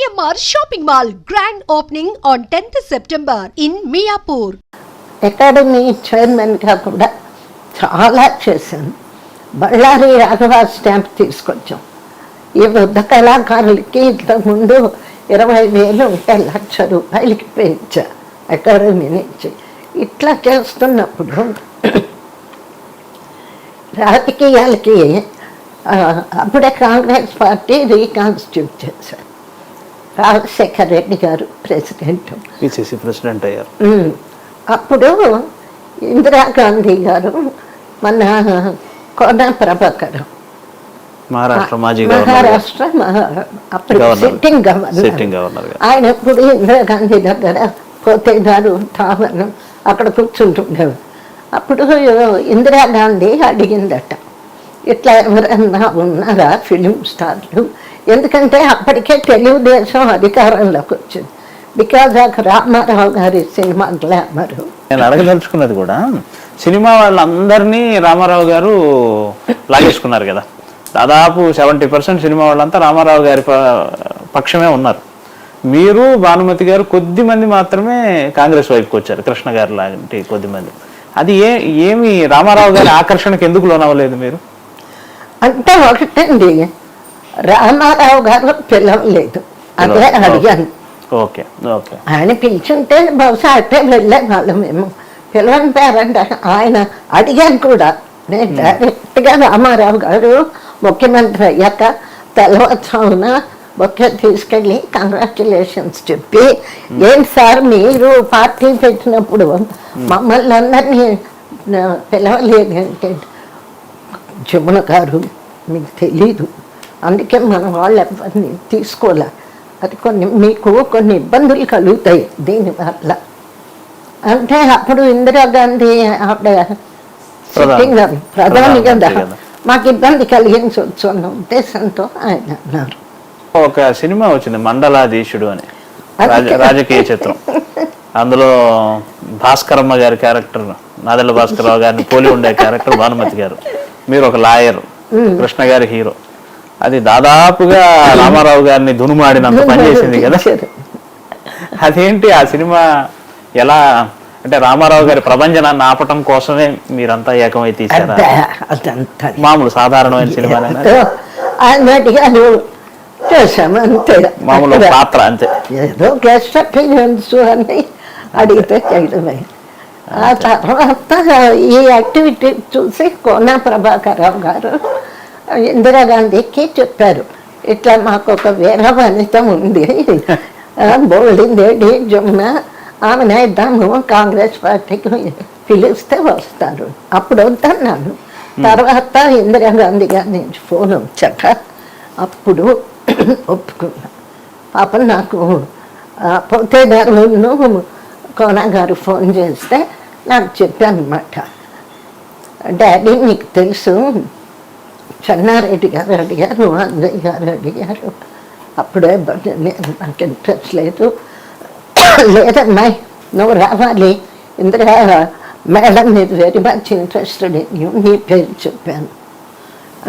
CMR shopping mall grand opening on 10th September in Miapur. Academy చైర్మన్గా కూడా చాలా చేశాను. బళ్ళారి రాఘవ స్టాంప్ తీసుకొచ్చాం. ఈ వృద్ధ కళాకారులకి ఇంతకుముందు 20,000 ఉంటే ₹1,00,000 పెంచా అకాడమీ నుంచి. ఇట్లా చేస్తున్నప్పుడు రాజకీయాలకి అప్పుడే కాంగ్రెస్ పార్టీ రీకాన్స్టిట్యూట్ చేశారు. రాజశేఖర రెడ్డి గారు ప్రెసిడెంట్, పిసిసి ప్రెసిడెంట్ అయ్యారు. అప్పుడు ఇందిరాగాంధీ గారు మన కోన ప్రభాకర్ మహారాష్ట్ర అప్పుడు సిట్టింగ్ గవర్నర్, ఆయన ఎప్పుడు ఇందిరాగాంధీ దగ్గర పోతేదారు తావనం అక్కడ కూర్చుంటుండేవారు. అప్పుడు ఇందిరాగాంధీ అడిగిందట, ఇట్లా ఎవరన్నా ఉన్నారా ఫిలిం స్టార్లు? ఎందుకంటే అప్పటికే తెలుగుదేశం అధికారంలోకి వచ్చింది. బికాజ్ ఆఫ్ రామారావు గారి సినిమా గ్లామర్. నేను అడగదలుచుకున్నది కూడా, సినిమా వాళ్ళందరినీ రామారావు గారు లాగేసుకున్నారు కదా. దాదాపు 70% సినిమా వాళ్ళంతా రామారావు గారి పక్షమే ఉన్నారు. మీరు భానుమతి గారు కొద్ది మంది మాత్రమే కాంగ్రెస్ వైపుకి వచ్చారు, కృష్ణ గారు లాంటి కొద్ది మంది. అది ఏమి రామారావు గారి ఆకర్షణకు ఎందుకు లోనవ్వలేదు మీరు? అంటే ఒకటండి, రామారావు గారు పిలవలేదు, అదే అడిగాను. ఓకే ఓకే, ఆయన పిలిచుంటే బహుశా అయితే వెళ్ళే వాళ్ళు. మేము పిలవని పేరంటే ఆయన అడిగాను కూడా. నేను డైరెక్ట్గా రామారావు గారు ముఖ్యమంత్రి అయ్యాక తెల్లవారున బొకే తీసుకెళ్ళి కంగ్రాచులేషన్స్ చెప్పి, ఏంటి సార్ మీరు పార్టీ పెట్టినప్పుడు మమ్మల్ని అందరినీ పిలవలేదు అంటే, జమున గారు మీకు తెలీదు, అందుకే మన వాళ్ళు ఎవరిని తీసుకోలే, అది మీకు కొన్ని ఇబ్బందులు కలుగుతాయి దీనివల్ల అంటే. అప్పుడు ఇందిరాగాంధీ ఆవిడ సిట్టింగ్ ప్రధాని కదా, మాకు ఇబ్బంది కలిగించవచ్చు అన్న ఉద్దేశంతో ఆయన అన్నారు. ఒక సినిమా వచ్చింది మండలాధీశుడు అని, రాజకీయ చిత్రం. అందులో భాస్కరమ్మ గారి క్యారెక్టర్, నాదెళ్ల భాస్కరరావు గారిని పోలి ఉండే క్యారెక్టర్ భానుమతి గారు, మీరు ఒక లాయర్, కృష్ణ గారి హీరో. అది దాదాపుగా రామారావు గారిని దునుమాడినంత పనిచేసింది కదా. అదేంటి ఆ సినిమా ఎలా అంటే, రామారావు గారి ప్రభంజనాన్ని ఆపటం కోసమే మీరంతా ఏకమై తీశారా? మామూలు సాధారణమైన సినిమా మామూలు పాత్ర అంతే, ఏదో గెస్ట్ అపీరియన్స్ అని అడిగితే చేయడమే. ఆ తర్వాత ఈ యాక్టివిటీ చూసి కోన ప్రభాకరరావు గారు ఇందిరాగాంధీకి చెప్పారు, ఇట్లా మాకు ఒక వేరే వనిత ఉంది, బోల్డిందేడి జమున, ఆమె ఇద్దాము కాంగ్రెస్ పార్టీకి పిలిస్తే వస్తారు. అప్పుడు వద్దన్నాను. తర్వాత ఇందిరాగాంధీ గారి నుంచి ఫోన్ వచ్చాక అప్పుడు ఒప్పుకున్నా. పాపం నాకు పోతేదారును కోన గారు ఫోన్ చేస్తే నాకు చెప్పాను అనమాట, డాడీ మీకు తెలుసు చెన్నారెడ్డి గారు అడిగారు, అన్నయ్య గారు అడిగారు. అప్పుడే నాకు ఇంట్రెస్ట్ లేదు, లేదమ్మాయి నువ్వు రావాలి, ఇందిరా మేడం మీద very much interested in you, నీ పేరు చెప్పాను.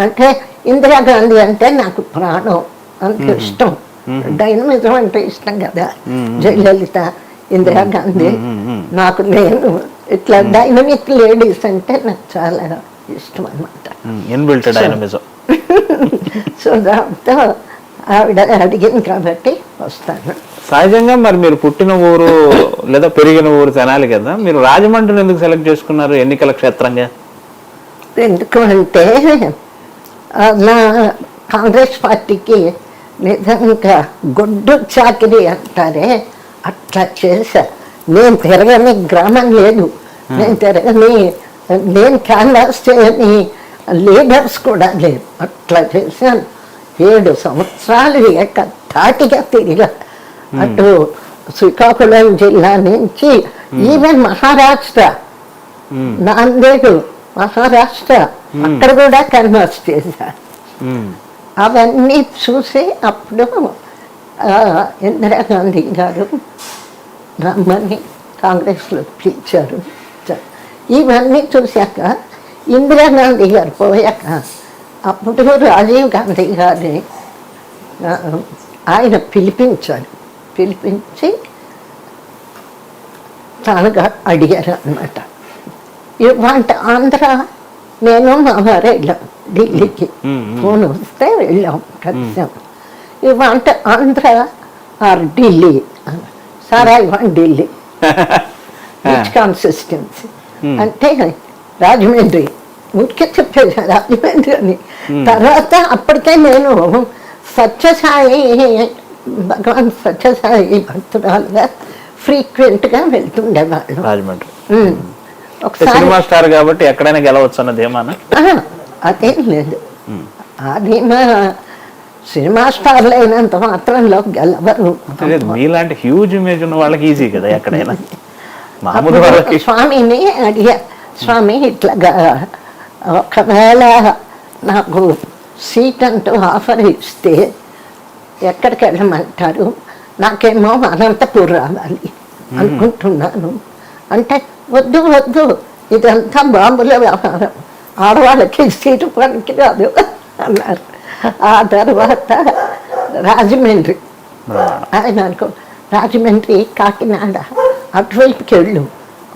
అంటే ఇందిరాగాంధీ అంటే నాకు ప్రాణం, అంత ఇష్టం, డైనమిజం అంటే ఇష్టం కదా. జయలలిత, ఇందిరాగాంధీ, నాకు నేను ఇట్లా డైనమిక్ లేడీస్ అంటే నాకు చాలా ఇష్టం అన్నమాట. సో దాంతో ఆవిడ అడిగింది కాబట్టి వస్తాను. సహజంగా మరి మీరు పుట్టిన ఊరు లేదా పెరిగిన ఊరు తెనాలి కదా, మీరు రాజమండ్రిని ఎందుకు సెలెక్ట్ చేసుకున్నారు ఎన్నికల క్షేత్రంగా? ఎందుకు అంటే నా కాంగ్రెస్ పార్టీకి నిజంగా గొడ్డు చాకిరీ అంటారే అట్లా చేశా. నేను తిరగని గ్రామం లేదు, నేను క్యాన్వాస్ చేయని లీడర్స్ కూడా లేదు. అట్లా చేశాను. 7 సంవత్సరాలు తాటిగా తిరిగా. అటు శ్రీకాకుళం జిల్లా నుంచి ఈవెన్ మహారాష్ట్ర, నాందేడు మహారాష్ట్ర, అక్కడ కూడా క్యాన్వాస్ చేశాను. అవన్నీ చూసి అప్పుడు ఇందిరాగాంధీ గారు రమ్మని కాంగ్రెస్లో పిలిచారు. ఇవన్నీ చూశాక ఇందిరాగాంధీ గారు పోయాక అప్పుడు రాజీవ్ గాంధీ గారిని ఆయన పిలిపించి తానుగా అడిగారు అనమాట. ఇవాంట ఆంధ్ర నేను మా వారు వెళ్ళాం ఢిల్లీకి. ఫోన్ వస్తే వెళ్ళాం, కలిసాం. ఇవాంట Andhra or Delhi sir, I want Delhi. Which constituency అంటే రాజమండ్రి. ఊరికే చెప్పేది రాజమండ్రి అని. తర్వాత అప్పటికే నేను సత్యసాయి, భగవాన్ సత్యసాయి భక్తురాలుగా ఫ్రీక్వెంట్గా వెళ్తుండేవాళ్ళు రాజమండ్రి. ఒకసారి సినిమా స్టార్ కాబట్టి ఎక్కడైనా గెలవచ్చు అన్నది ఏమన్నా? అదేం లేదు. అది మా సినిమా స్టార్లు అయినంత మాత్రంలో గెలవరు. మీలాంటి హ్యూజ్ ఇమేజ్ ఉన్న వాళ్ళకి ఈజీ కదా ఎక్కడైనా. మామూలు వాళ్ళకి స్వామిని అడిగా, స్వామి ఇట్లాగా ఒకవేళ నాకు సీట్ అంటూ ఆఫర్ ఇస్తే ఎక్కడికి వెళ్ళమంటారు? నాకేమో అనంతపూర్ రావాలి అనుకుంటున్నాను అంటే, వద్దు వద్దు, ఇదంతా బాంబుల వ్యవహారం, ఆడవాళ్ళకి సీటు పనికి రాదు అన్నారు. ఆ తర్వాత రాజమండ్రి, ఆయన అనుకో రాజమండ్రి, కాకినాడ అటువైపుకి వెళ్ళు,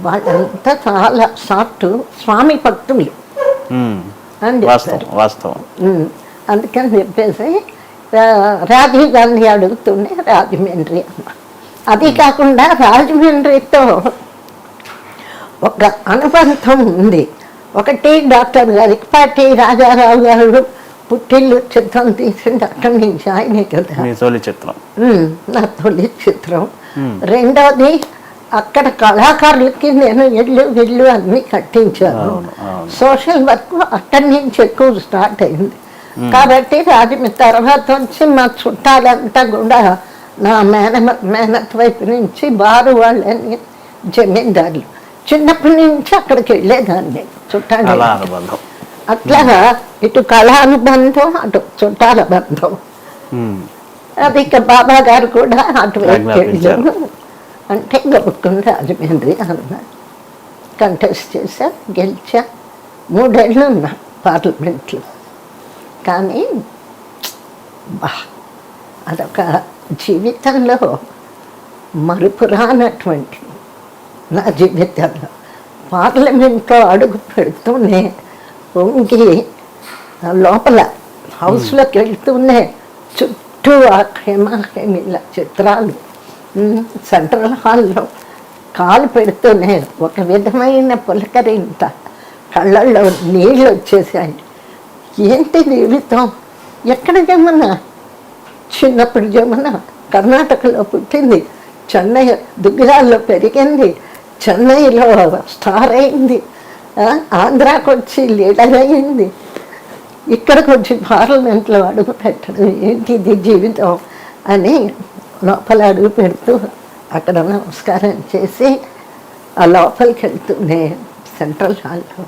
వాళ్ళంతా చాలా సాఫ్ట్ స్వామి భక్తులు అని వాస్తవం. అందుకని చెప్పేసి రాజీవ్ గాంధీ అడుగుతూనే రాజమండ్రి అమ్మ. అది కాకుండా రాజమండ్రితో ఒక అనుబంధం ఉంది. ఒకటి డాక్టర్ గరికపాటి రాజారావు గారు పుట్టిల్లు చిత్రం తీసింది అక్కడి నుంచి, ఆయనే కదా నా తొలి చిత్రం. రెండోది అక్కడ కళాకారులకి నేను ఇళ్ళు అన్నీ కట్టించాను. సోషల్ వర్క్ అక్కడి నుంచి ఎక్కువ స్టార్ట్ అయింది. కాబట్టి రాజమండ్రి తర్వాత వచ్చి మా చుట్టాలంతా కూడా నా మేనత్ వైపు నుంచి బారు వాళ్ళని జమీందారులు. చిన్నప్పటి నుంచి అక్కడికి వెళ్ళేదాన్ని చుట్టాలు. అట్లాగా ఇటు కళా అనుబంధం, అటు చుట్టాల బంధం. అది ఇక బాబా గారు కూడా అటువైపు వెళ్ళారు. అంటే గబుక్కుని రాజమండ్రి అన్నారు. కంటెస్ట్ చేశా, గెలిచా. 3 ఏళ్ళు ఉన్నా పార్లమెంట్లో. కానీ అదొక జీవితంలో మరుపురానటువంటి నా జీవితంలో. పార్లమెంట్లో అడుగు పెడుతూనే వంగి లోపల హౌస్లోకి వెళ్తూనే చుట్టూ ఆ హేమీల చిత్రాలు, సెంట్రల్ హాల్లో కాలు పెడుతూనే ఒక విధమైన పులకరింత, కళ్ళల్లో నీళ్ళు వచ్చేసాయి. ఏంటి జీవితం? ఎక్కడ జమున? చిన్నప్పుడు జమున కర్ణాటకలో పుట్టింది, చెన్నై దుగ్గిరాల్లో పెరిగింది, చెన్నైలో స్టార్ అయింది, ఆంధ్రాకి వచ్చి లీడర్ అయింది, ఇక్కడికి వచ్చి పార్లమెంట్లో అడుగు పెట్టడం ఏంటి ఇది జీవితం అని లోపల అడుగు పెడుతూ అక్కడ నమస్కారం చేసి ఆ లోపలికి వెళ్తూనే సెంట్రల్ హాల్లో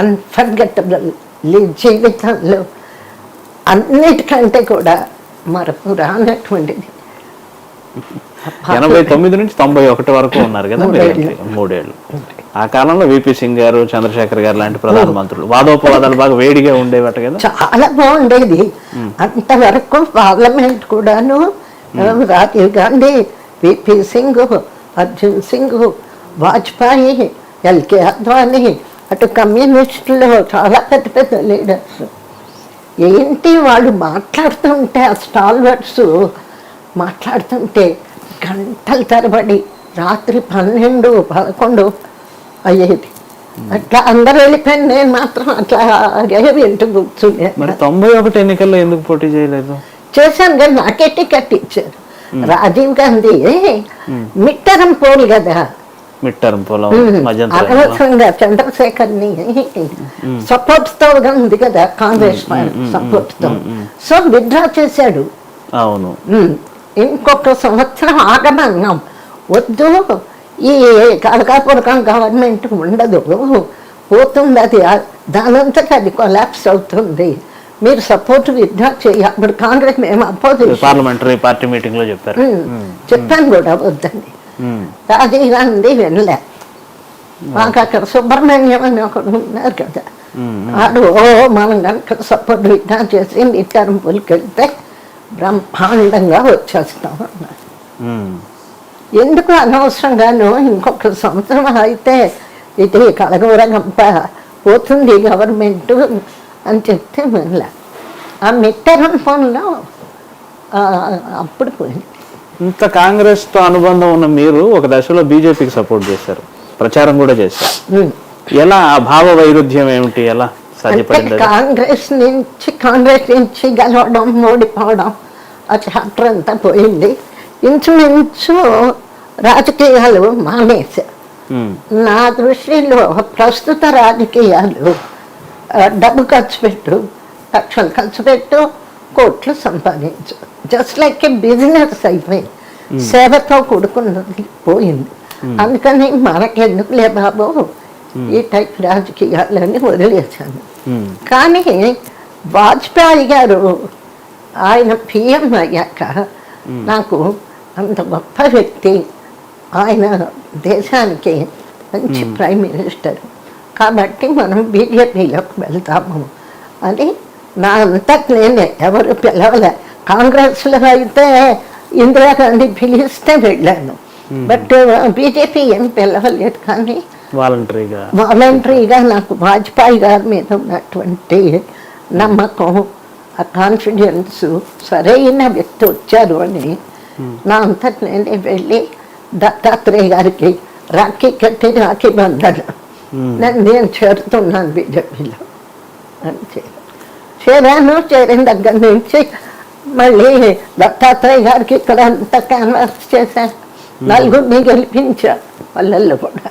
అన్ఫర్గెటబుల్ జీవితంలో అన్నిటికంటే కూడా మరపు రానటువంటిది. 89 నుంచి 91 వరకు ఉన్నారు కదా, 3 ఏళ్ళు. ఆ కాలంలో విపి సింగ్ గారు, చంద్రశేఖర్ గారు లాంటి ప్రధానమంత్రులు, వాదోపవాదాలు బాగా వేడిగా ఉండేవట కదా. చాలా బాగుండేది. అంతవరకు పార్లమెంట్ కూడాను రాజీవ్ గాంధీ, విపి సింగ్, అర్జున్ సింగ్, వాజ్పేయి, ఎల్కే అద్వానీ, అటు కమ్యూనిస్టులు చాలా పెద్ద పెద్ద లీడర్స్. ఏంటి వాళ్ళు మాట్లాడుతుంటే, ఆ స్టాల్వర్డ్స్ మాట్లాడుతుంటే గంటల తరబడి రాత్రి 12, 11 అయ్యేది. అట్లా అందరూ వెళ్ళిపోయింది, నేను మాత్రం అట్లా వింటూ కూర్చునే. 91 ఎన్నికల్లో ఎందుకు పోటీ చేయలేదు? చేశాను కానీ నాకే టికెట్ ఇచ్చారు. Rajiv Gandhi mid term poll కదా, అనవసరంగా చంద్రశేఖర్ని సపోర్ట్ తో ఉంది కదా, కాంగ్రెస్ సపోర్ట్ తో, సో విత్డ్రా చేశాడు. అవును, ఇంకొక సంవత్సరం ఆగమన్నాం. వద్దు, ఈ కనకాపురం గవర్నమెంట్ ఉండదు, పోతుంది, అది దానంతటా అది కొలాప్స్ అవుతుంది, మీరు సపోర్ట్ విత్డ్రా చేయాలి. అప్పుడు కాంగ్రెస్ మేము అపోజిషన్ పార్లమెంటరీ పార్టీ మీటింగ్ లో చెప్పాను కూడా వద్దని. రాజీవ్ గాంధీ వెళ్ళలే. మాకు అక్కడ సుబ్రహ్మణ్యం అని ఒకడు ఉన్నారు కదా, వాడు మనం కనుక సపోర్ట్ విత్డ్రా చేసి మిడ్ టర్మ్ పోల్కి వెళ్తే బ్రహ్మాండంగా వచ్చేస్తాం అన్నారు. ఉమ్. ఎందుకు అనవసరంగాను ఇంకొక సంవత్సరం అయితే ఇది కలగూరగంప పోతుంది గవర్నమెంట్ అని చెప్తే మళ్ళీ ఆ మిట్టరం ఫోన్లో అప్పుడు పోయింది. ఇంత కాంగ్రెస్తో అనుబంధం ఉన్న మీరు ఒక దశలో బీజేపీకి సపోర్ట్ చేశారు, ప్రచారం కూడా చేశారు. ఎలా ఆ భావ వైరుధ్యం ఏమిటి, ఎలా అంటే సాధ్యపడింది అది? కాంగ్రెస్ నుంచి గెలవడం ఓడిపోవడం ఆ చాప్టర్ అంతా పోయింది. ఇంచుమించు రాజకీయాలు మానేశారు. ఉమ్. నా దృష్టిలో ప్రస్తుత రాజకీయాలు డబ్బు ఖర్చు పెట్టు, లక్షలు ఖర్చు పెట్టు, కోట్లు సంపాదించు, జస్ట్ లైక్ ఏ బిజినెస్ అయిపోయింది. సేవతో కూడుకున్నది పోయింది. అందుకని మనకెందుకులే బాబు ఈ టైప్ రాజకీయాలని వదిలేశాను. కానీ వాజ్పేయి గారు ఆయన పిఎం అయ్యాక నాకు అంత గొప్ప వ్యక్తి, ఆయన దేశానికి మంచి ప్రైమ్ మినిస్టర్, కాబట్టి మనం బీజేపీలోకి వెళ్తాము అని నా అంతకు నేనే, ఎవరు పిలవలే. కాంగ్రెస్లో అయితే ఇందిరాగాంధీ పిలిస్తే వెళ్ళాను, బట్ బీజేపీ ఏం పిలవలేదు. కానీ వాలంటరీగా నాకు వాజ్పేయి గారి మీద ఉన్నటువంటి నమ్మకం, ఆ కాన్ఫిడెన్స్, సరైన వ్యక్తి వచ్చారు అని నా అంతకు నేనే వెళ్ళి దత్తాత్రేయ గారికి రాఖీ కట్టి రాఖీ బంధాలు నేను చేరుతున్నాను బీజేపీలో అని చేరాను. చేరిన దగ్గర నుంచి మళ్ళీ దత్తాత్రేయ గారికి ఇక్కడ అంతా క్యాన్వాస్ చేశాను, నలుగురిని గెలిపించాను వాళ్ళల్లో కూడా.